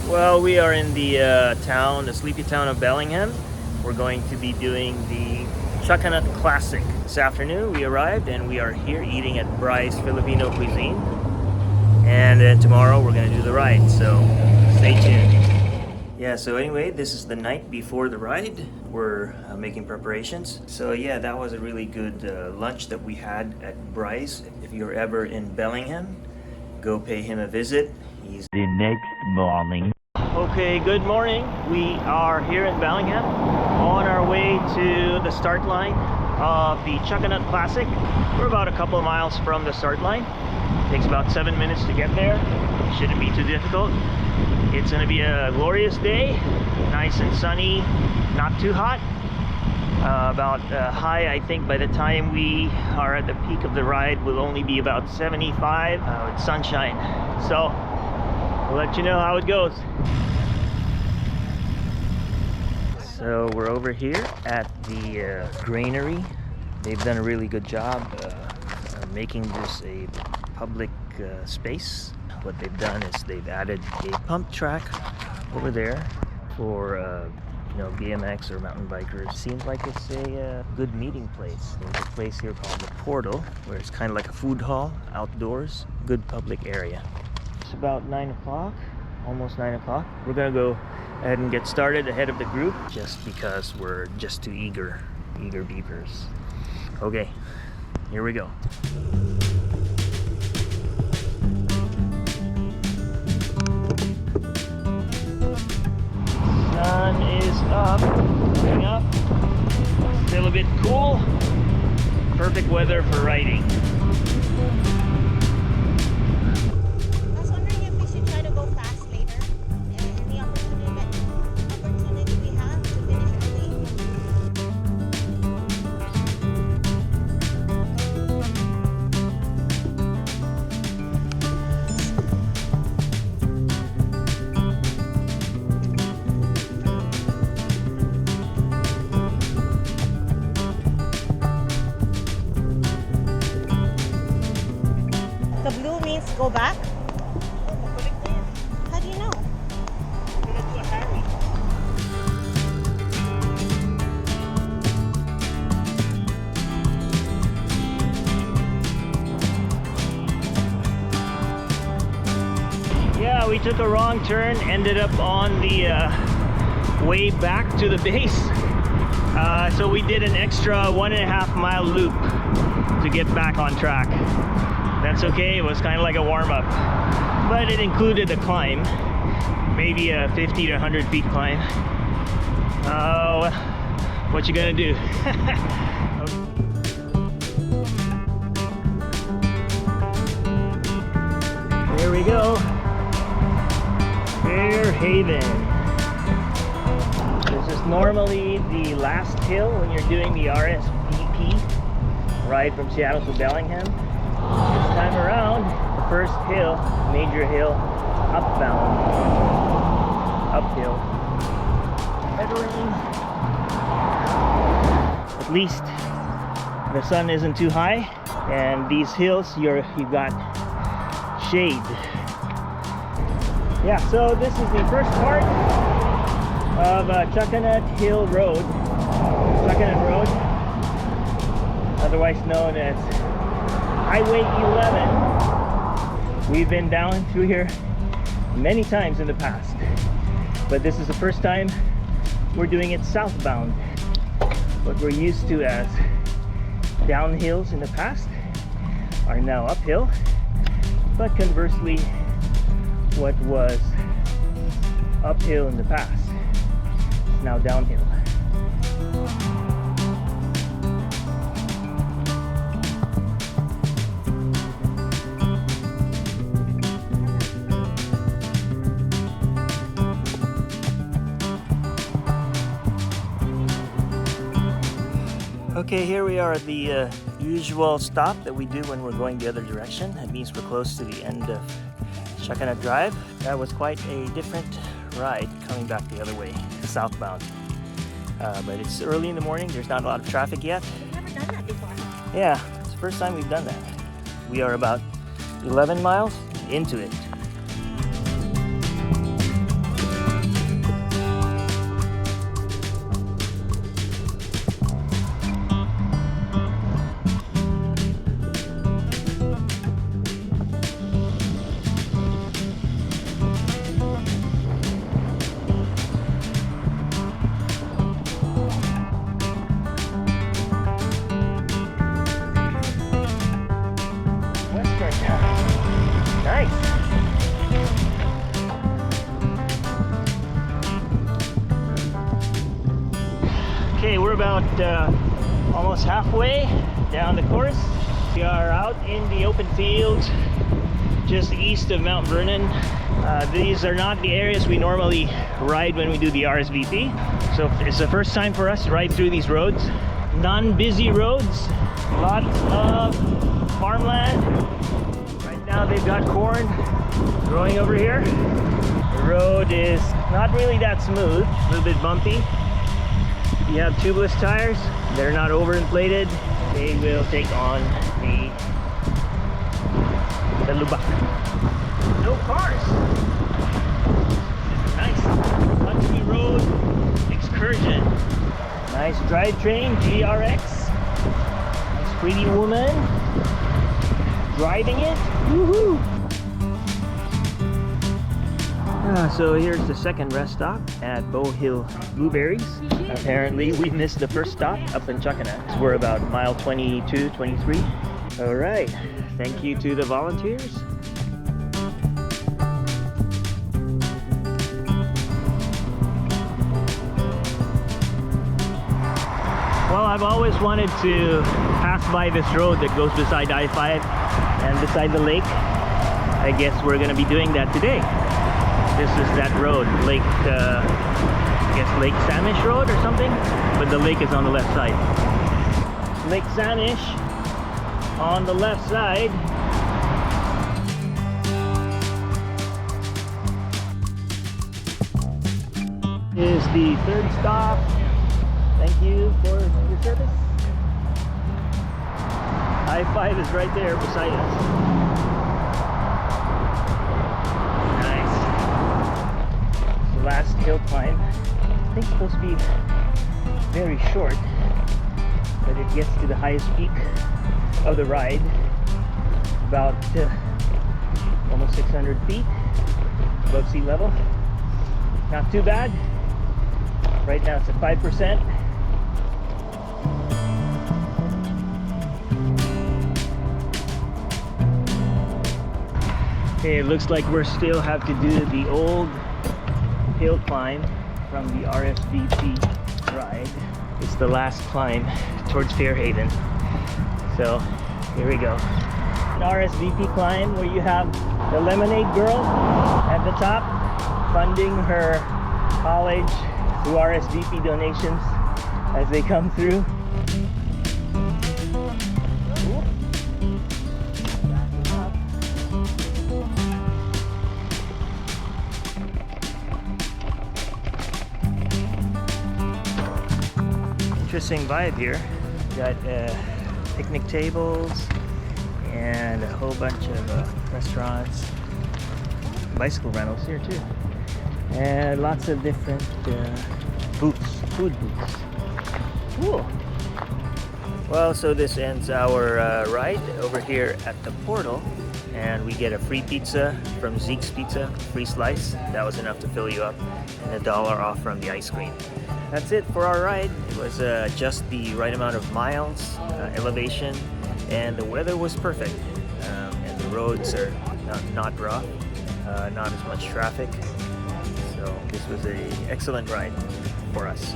Well, we are in the the sleepy town of Bellingham. We're going to be doing the Chuckanut Classic. This afternoon we arrived and we are here eating at Bryce Filipino Cuisine. And then tomorrow we're going to do the ride, so stay tuned. Yeah, so anyway, this is the night before the ride. We're making preparations. So yeah, that was a really good lunch that we had at Bryce. If you're ever in Bellingham, go pay him a visit. He's The next morning. Okay, good morning. We are here in Bellingham on our way to the start line of the Chuckanut Classic. We're about a couple of miles from the start line. It takes about 7 minutes to get there. Shouldn't be too difficult. It's going to be a glorious day, nice and sunny, not too hot. About high, I think by the time we are at the peak of the ride will only be about 75 with sunshine. So we'll let you know how it goes. So we're over here at the granary. They've done a really good job making this a public space. What they've done is they've added a pump track over there for BMX or mountain bikers. Seems like it's a good meeting place. There's a place here called the Portal, where it's kind of like a food hall outdoors. Good public area. It's about 9 o'clock, almost 9 o'clock. We're gonna go ahead and get started ahead of the group just because we're just too eager beepers. Okay, here we go. Sun is up, coming up. Still a bit cool. Perfect weather for riding. The blue means go back? How do you know? Yeah, we took a wrong turn, ended up on the way back to the base. So we did an extra 1.5 mile loop to get back on track. That's okay, it was kind of like a warm-up, but it included a climb, maybe a 50 to 100 feet climb. Oh, what you gonna do? There we go, Fair Haven. This is normally the last hill when you're doing the RSVP ride from Seattle to Bellingham. This time around, the first hill, major hill, uphill. Pedaling. At least the sun isn't too high, and these hills you've got shade. Yeah, so this is the first part of Chuckanut Hill Road, Chuckanut Road, otherwise known as Highway 11. We've been down through here many times in the past, but this is the first time we're doing it southbound. What we're used to as downhills in the past are now uphill, but conversely, what was uphill in the past is now downhill. Okay, here we are at the usual stop that we do when we're going the other direction. That means we're close to the end of Chuckanut Drive. That was quite a different ride coming back the other way, southbound. But it's early in the morning, there's not a lot of traffic yet. We've never done that before. Yeah, it's the first time we've done that. We are about 11 miles into it. about almost halfway down the course. We are out in the open fields just east of Mount Vernon. These are not the areas we normally ride when we do the RSVP. So it's the first time for us to ride through these roads. Non-busy roads, lots of farmland. Right now they've got corn growing over here. The road is not really that smooth, a little bit bumpy. You have tubeless tires, they're not overinflated. They will take on the lubak. No cars. This is nice. Country road excursion. Nice drivetrain, GRX. Nice pretty woman driving it. Woohoo! So here's the second rest stop at Bow Hill Blueberries. Apparently we missed the first stop up in Chuckanut. We're about mile 22, 23. All right, thank you to the volunteers. Well, I've always wanted to pass by this road that goes beside I-5 and beside the lake. I guess we're gonna be doing that today. This is that road, Lake, I guess Lake Samish Road or something, but the lake is on the left side. Lake Samish on the left side. Is the third stop. Thank you for your service. I-5 is right there beside us. Last hill climb. I think it's supposed to be very short, but it gets to the highest peak of the ride, about almost 600 feet above sea level. Not too bad. Right now it's at 5%. Okay, it looks like we still have to do the old hill climb from the RSVP ride. It's the last climb towards Fairhaven. So here we go. An RSVP climb where you have the lemonade girl at the top funding her college through RSVP donations as they come through. Interesting vibe here. Got picnic tables and a whole bunch of restaurants, bicycle rentals here too, and lots of different booths, food booths. Cool. Well, so this ends our ride over here at the portal, and we get a free pizza from Zeke's Pizza, free slice. That was enough to fill you up, and $1 off from the ice cream. That's it for our ride. It was just the right amount of miles, elevation, and the weather was perfect. And the roads are not rough, not as much traffic. So this was an excellent ride for us.